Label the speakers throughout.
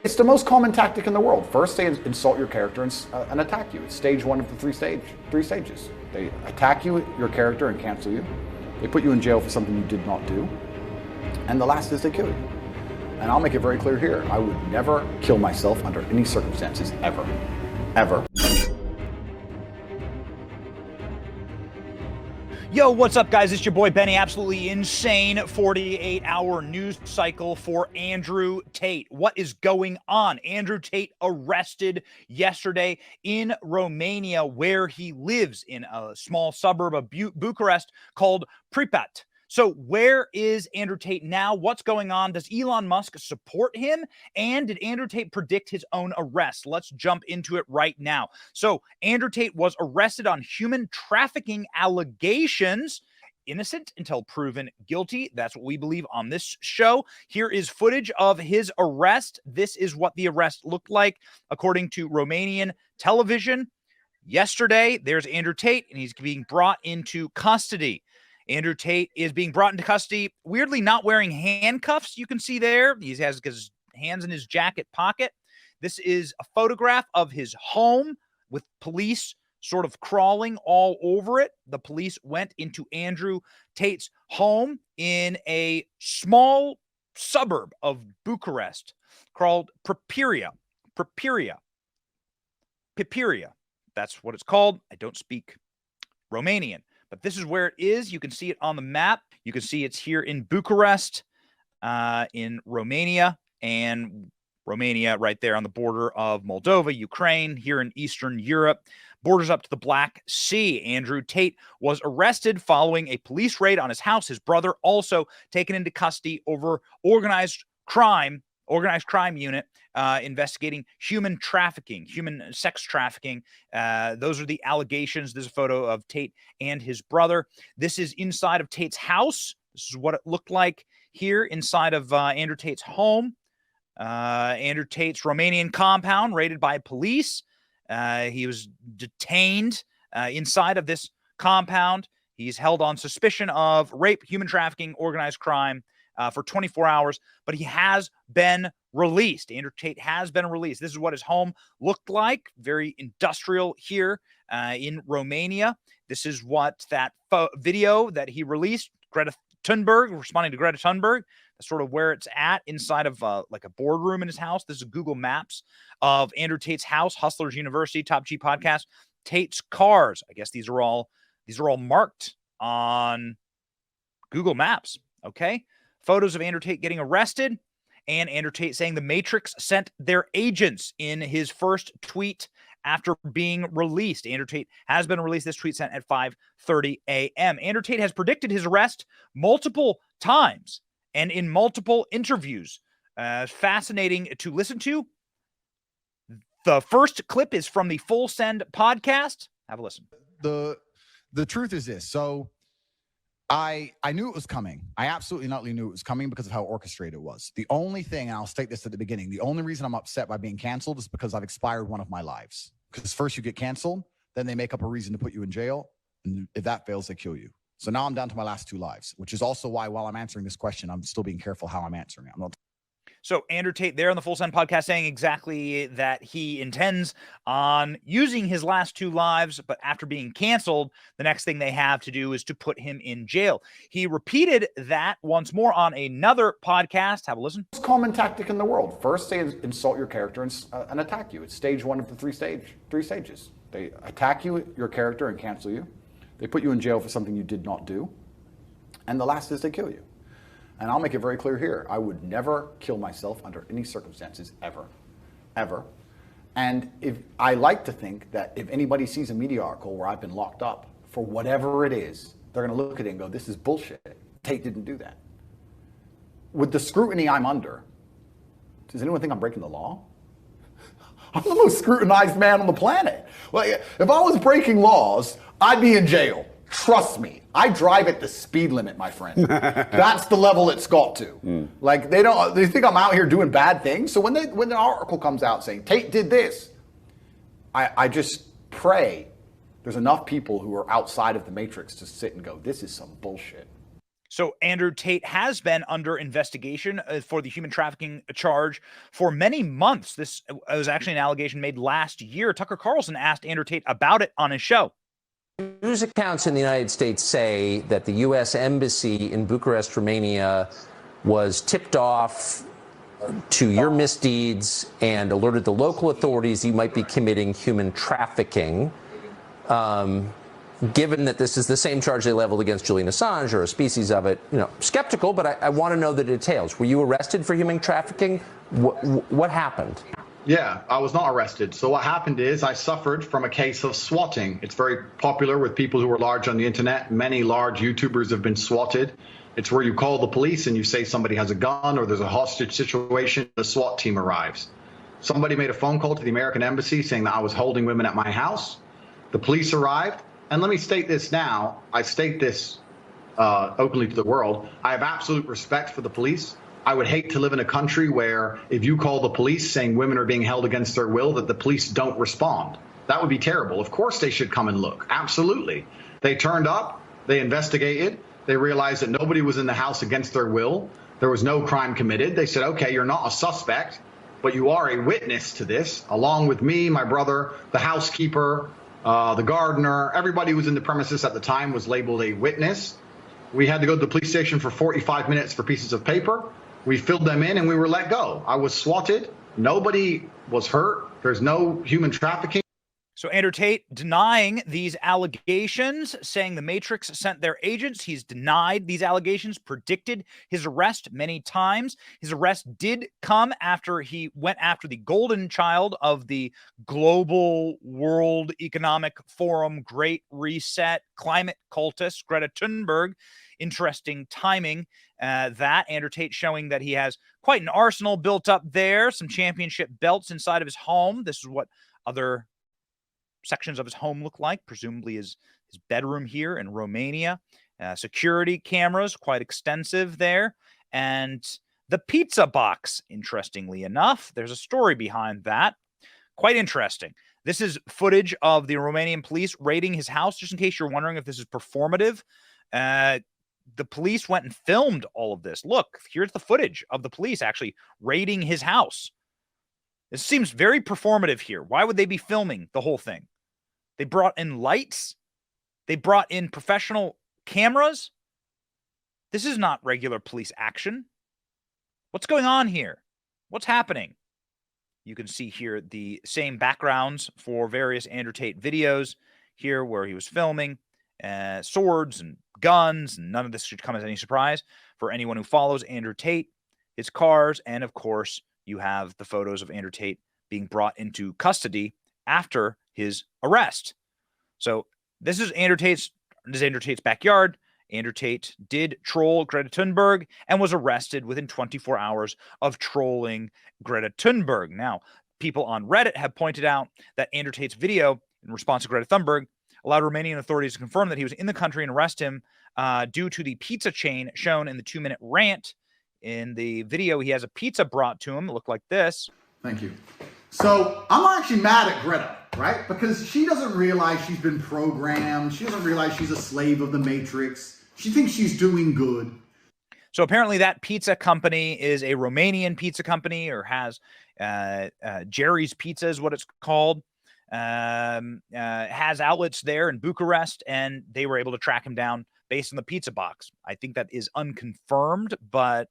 Speaker 1: It's the most common tactic in the world. First, they insult your character and attack you. It's stage one of the three stages. They attack you, your character, and cancel you. They put you in jail for something you did not do. And the last is they kill you. And I'll make it very clear here. I would never kill myself under any circumstances, ever. Ever.
Speaker 2: Yo, what's up, guys? It's your boy Benny. Absolutely insane 48-hour news cycle for Andrew Tate. What is going on? Andrew Tate arrested yesterday in Romania, where he lives in a small suburb of Bucharest called Pripyat. So where is Andrew Tate now? What's going on? Does Elon Musk support him? And did Andrew Tate predict his own arrest? Let's jump into it right now. So Andrew Tate was arrested on human trafficking allegations. Innocent until proven guilty. That's what we believe on this show. Here is footage of his arrest. This is what the arrest looked like, according to Romanian television. Yesterday, there's Andrew Tate, and he's being brought into custody. Andrew Tate is being brought into custody, weirdly not wearing handcuffs. You can see there. He has his hands in his jacket pocket. This is a photograph of his home with police sort of crawling all over it. The police went into Andrew Tate's home in a small suburb of Bucharest called Pripyat. That's what it's called. I don't speak Romanian, but this is where it is. You can see it on the map. You can see it's here in Bucharest, in Romania, and Romania right there on the border of Moldova, Ukraine, here in Eastern Europe, borders up to the Black Sea. Andrew Tate was arrested following a police raid on his house. His brother also taken into custody over organized crime unit investigating human sex trafficking. Those are the allegations. There's a photo of Tate and his brother. This is inside of Tate's house. This is what it looked like here inside of Andrew Tate's home. Andrew Tate's Romanian compound raided by police. He was detained inside of this compound. He's held on suspicion of rape, human trafficking, organized crime for 24 hours, but he has been released. Andrew Tate has been released. This is what his home looked like. Very industrial here in Romania. This is what that video that he released, Greta Thunberg, responding to Greta Thunberg. That's sort of where it's at, inside of like a boardroom in his house. This is Google Maps of Andrew Tate's house, Hustlers University, Top G Podcast, Tate's cars. I guess these are all marked on Google Maps. Okay. Photos of Andrew Tate getting arrested, and Andrew Tate saying the Matrix sent their agents in his first tweet after being released. Andrew Tate has been released. This tweet sent at 5:30 a.m. Andrew Tate has predicted his arrest multiple times and in multiple interviews. Fascinating to listen to. The first clip is from the Full Send podcast. Have a listen.
Speaker 3: The truth is this. So I knew it was coming. I absolutely not knew it was coming because of how orchestrated it was. The only thing, and I'll state this at the beginning, the only reason I'm upset by being canceled is because I've expired one of my lives. Because first you get canceled, then they make up a reason to put you in jail, and if that fails, they kill you. So now I'm down to my last 2 lives, which is also why while I'm answering this question, I'm still being careful how I'm answering it. I'm not.
Speaker 2: So Andrew Tate there on the Full Send podcast saying exactly that he intends on using his last 2 lives, but after being canceled, the next thing they have to do is to put him in jail. He repeated that once more on another podcast. Have a listen.
Speaker 1: Most common tactic in the world. First, they insult your character and attack you. It's stage one of the three stages. They attack you, your character, and cancel you. They put you in jail for something you did not do. And the last is they kill you. And I'll make it very clear here. I would never kill myself under any circumstances, ever, ever. And if I like to think that if anybody sees a media article where I've been locked up for whatever it is, they're going to look at it and go, this is bullshit. Tate didn't do that. With the scrutiny I'm under, does anyone think I'm breaking the law? I'm the most scrutinized man on the planet. Like, if I was breaking laws, I'd be in jail. Trust me, I drive at the speed limit, my friend. That's the level it's got to. Like they think I'm out here doing bad things. So when an article comes out saying Tate did this, I just pray there's enough people who are outside of the matrix to sit and go, this is some bullshit.
Speaker 2: So Andrew Tate has been under investigation for the human trafficking charge for many months. This was actually an allegation made last year. Tucker Carlson asked Andrew Tate about it on his show.
Speaker 4: News accounts in the United States say that the U.S. Embassy in Bucharest, Romania, was tipped off to your misdeeds and alerted the local authorities you might be committing human trafficking. Given that this is the same charge they leveled against Julian Assange or a species of it, skeptical, but I want to know the details. Were you arrested for human trafficking? What happened?
Speaker 5: Yeah, I was not arrested. So what happened is I suffered from a case of swatting. It's very popular with people who are large on the internet. Many large YouTubers have been swatted. It's where you call the police and you say somebody has a gun or there's a hostage situation. The SWAT team arrives. Somebody made a phone call to the American embassy saying that I was holding women at my house. The police arrived. And let me state this now. I state this openly to the world. I have absolute respect for the police. I would hate to live in a country where if you call the police saying women are being held against their will, that the police don't respond. That would be terrible. Of course they should come and look. Absolutely. They turned up. They investigated. They realized that nobody was in the house against their will. There was no crime committed. They said, okay, you're not a suspect, but you are a witness to this, along with me, my brother, the housekeeper, the gardener. Everybody who was in the premises at the time was labeled a witness. We had to go to the police station for 45 minutes for pieces of paper. We filled them in and we were let go. I was swatted. Nobody was hurt. There's no human trafficking.
Speaker 2: So Andrew Tate denying these allegations, saying the Matrix sent their agents. He's denied these allegations, predicted his arrest many times. His arrest did come after he went after the golden child of the global World Economic Forum, Great Reset, climate cultist, Greta Thunberg. Interesting timing. That Andrew Tate showing that he has quite an arsenal built up there, some championship belts inside of his home. This is what other sections of his home look like, presumably his bedroom here in Romania. Security cameras, quite extensive there. And the pizza box, interestingly enough, there's a story behind that. Quite interesting. This is footage of the Romanian police raiding his house, just in case you're wondering if this is performative. The police went and filmed all of this. Look, here's the footage of the police actually raiding his house. This seems very performative here. Why would they be filming the whole thing? They brought in lights. They brought in professional cameras. This is not regular police action. What's going on here? What's happening? You can see here the same backgrounds for various Andrew Tate videos here where he was filming. Swords and guns, and none of this should come as any surprise for anyone who follows Andrew Tate, his cars, and of course, you have the photos of Andrew Tate being brought into custody after his arrest. So this is Andrew Tate's backyard. Andrew Tate did troll Greta Thunberg and was arrested within 24 hours of trolling Greta Thunberg. Now, people on Reddit have pointed out that Andrew Tate's video in response to Greta Thunberg allowed Romanian authorities to confirm that he was in the country and arrest him due to the pizza chain shown in the 2-minute rant. In the video, he has a pizza brought to him. It looked like this.
Speaker 6: Thank you. So I'm actually mad at Greta, right? Because she doesn't realize she's been programmed. She doesn't realize she's a slave of the Matrix. She thinks she's doing good.
Speaker 2: So apparently that pizza company is a Romanian pizza company, or has Jerry's Pizza is what it's called. Has outlets there in Bucharest, and they were able to track him down based on the pizza box. I think that is unconfirmed, but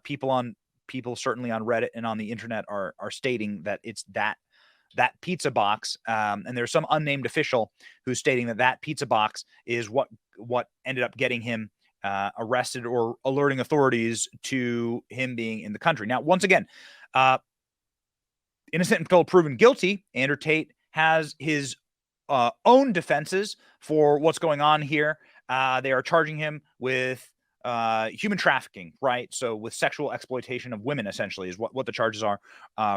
Speaker 2: people certainly on Reddit and on the internet are stating that it's that pizza box. And there's some unnamed official who's stating that pizza box is what ended up getting him arrested or alerting authorities to him being in the country. Now, once again, innocent until proven guilty. Andrew Tate has his own defenses for what's going on here. They are charging him with human trafficking, right? So with sexual exploitation of women, essentially, is what the charges are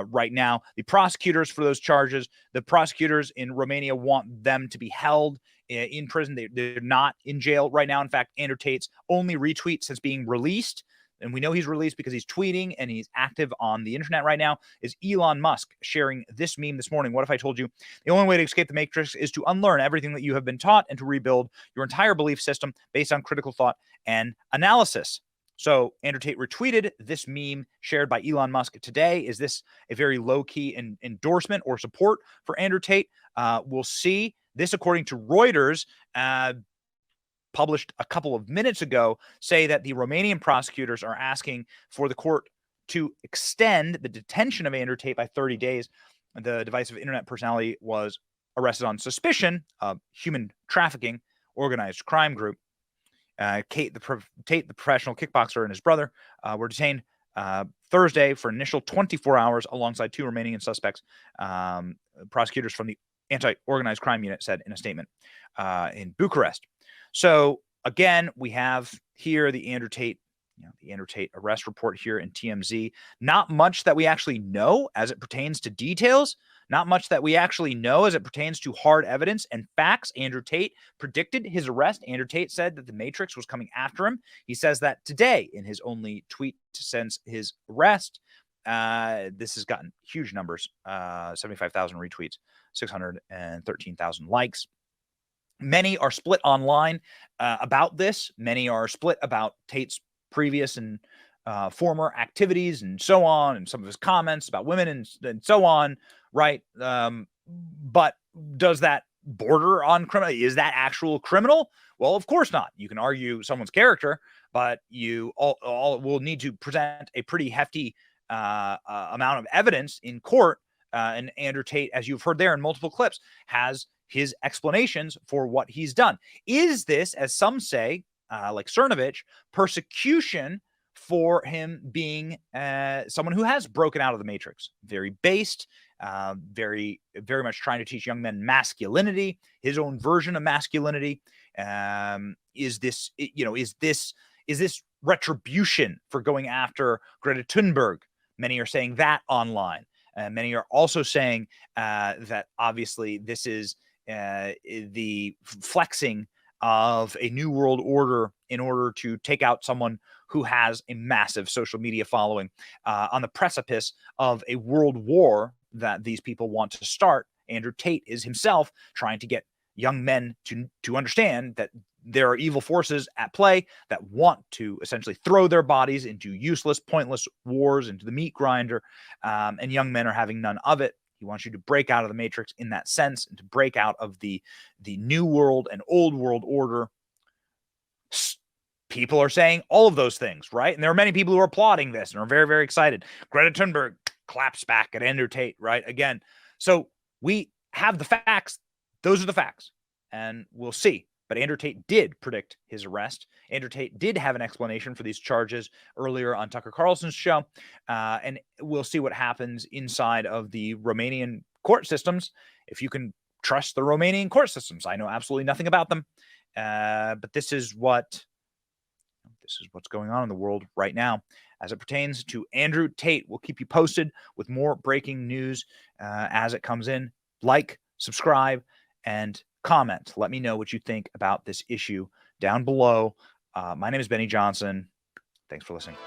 Speaker 2: right now. The prosecutors for those charges, the prosecutors in Romania want them to be held in prison. They're not in jail right now. In fact, Andrew Tate's only retweet since being released and we know he's released because he's tweeting and he's active on the internet right now, is Elon Musk sharing this meme this morning. What if I told you the only way to escape the matrix is to unlearn everything that you have been taught and to rebuild your entire belief system based on critical thought and analysis? So Andrew Tate retweeted this meme shared by Elon Musk today. Is this a very low-key endorsement or support for Andrew Tate? We'll see. This, according to Reuters, published a couple of minutes ago, say that the Romanian prosecutors are asking for the court to extend the detention of Andrew Tate by 30 days. The divisive internet personality was arrested on suspicion of human trafficking, organized crime group. Tate, the professional kickboxer, and his brother were detained Thursday for initial 24 hours alongside 2 Romanian suspects. Prosecutors from the anti-organized crime unit said in a statement in Bucharest. So again, we have here the Andrew Tate arrest report here in TMZ. Not much that we actually know as it pertains to details. Not much that we actually know as it pertains to hard evidence and facts. Andrew Tate predicted his arrest. Andrew Tate said that the Matrix was coming after him. He says that today in his only tweet since his arrest. This has gotten huge numbers, 75,000 retweets, 613,000 likes. Many are split online about this. Many are split about Tate's previous and former activities and so on, and some of his comments about women and so on, right? But does that border on criminal? Is that actual criminal? Well, of course not. You can argue someone's character, but you all will need to present a pretty hefty amount of evidence in court. And Andrew Tate, as you've heard there in multiple clips, has his explanations for what he's done. Is this, as some say, like Cernovich, persecution for him being someone who has broken out of the matrix? Very based, very much trying to teach young men masculinity, his own version of masculinity. Is this retribution for going after Greta Thunberg? Many are saying that online. Many are also saying that obviously this is the flexing of a new world order in order to take out someone who has a massive social media following on the precipice of a world war that these people want to start. Andrew Tate is himself trying to get young men to understand that there are evil forces at play that want to essentially throw their bodies into useless, pointless wars, into the meat grinder, and young men are having none of it. He wants you to break out of the matrix in that sense and to break out of the new world and old world order. People are saying all of those things, right? And there are many people who are applauding this and are very, very excited. Greta Thunberg claps back at Andrew Tate, right? Again, so we have the facts. Those are the facts, and we'll see. But Andrew Tate did predict his arrest. Andrew Tate did have an explanation for these charges earlier on Tucker Carlson's show. And we'll see what happens inside of the Romanian court systems, if you can trust the Romanian court systems. I know absolutely nothing about them. But this is what's going on in the world right now as it pertains to Andrew Tate. We'll keep you posted with more breaking news as it comes in. Like, subscribe, and comment. Let me know what you think about this issue down below. My name is Benny Johnson. Thanks for listening.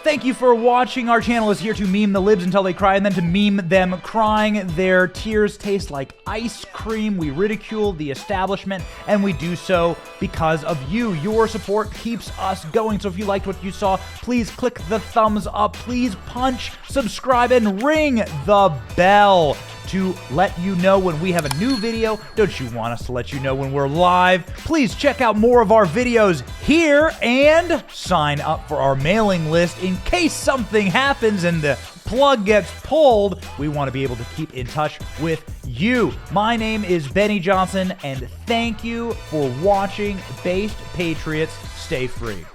Speaker 2: Thank you for watching. Our channel is here to meme the libs until they cry and then to meme them crying. Their tears taste like ice cream. We ridicule the establishment, and we do so because of you. Your support keeps us going. So if you liked what you saw, please click the thumbs up. Please punch, subscribe, and ring the bell to let you know when we have a new video. Don't you want us to let you know when we're live? Please check out more of our videos here and sign up for our mailing list in case something happens and the plug gets pulled. We want to be able to keep in touch with you. My name is Benny Johnson, and thank you for watching. Based Patriots, stay free.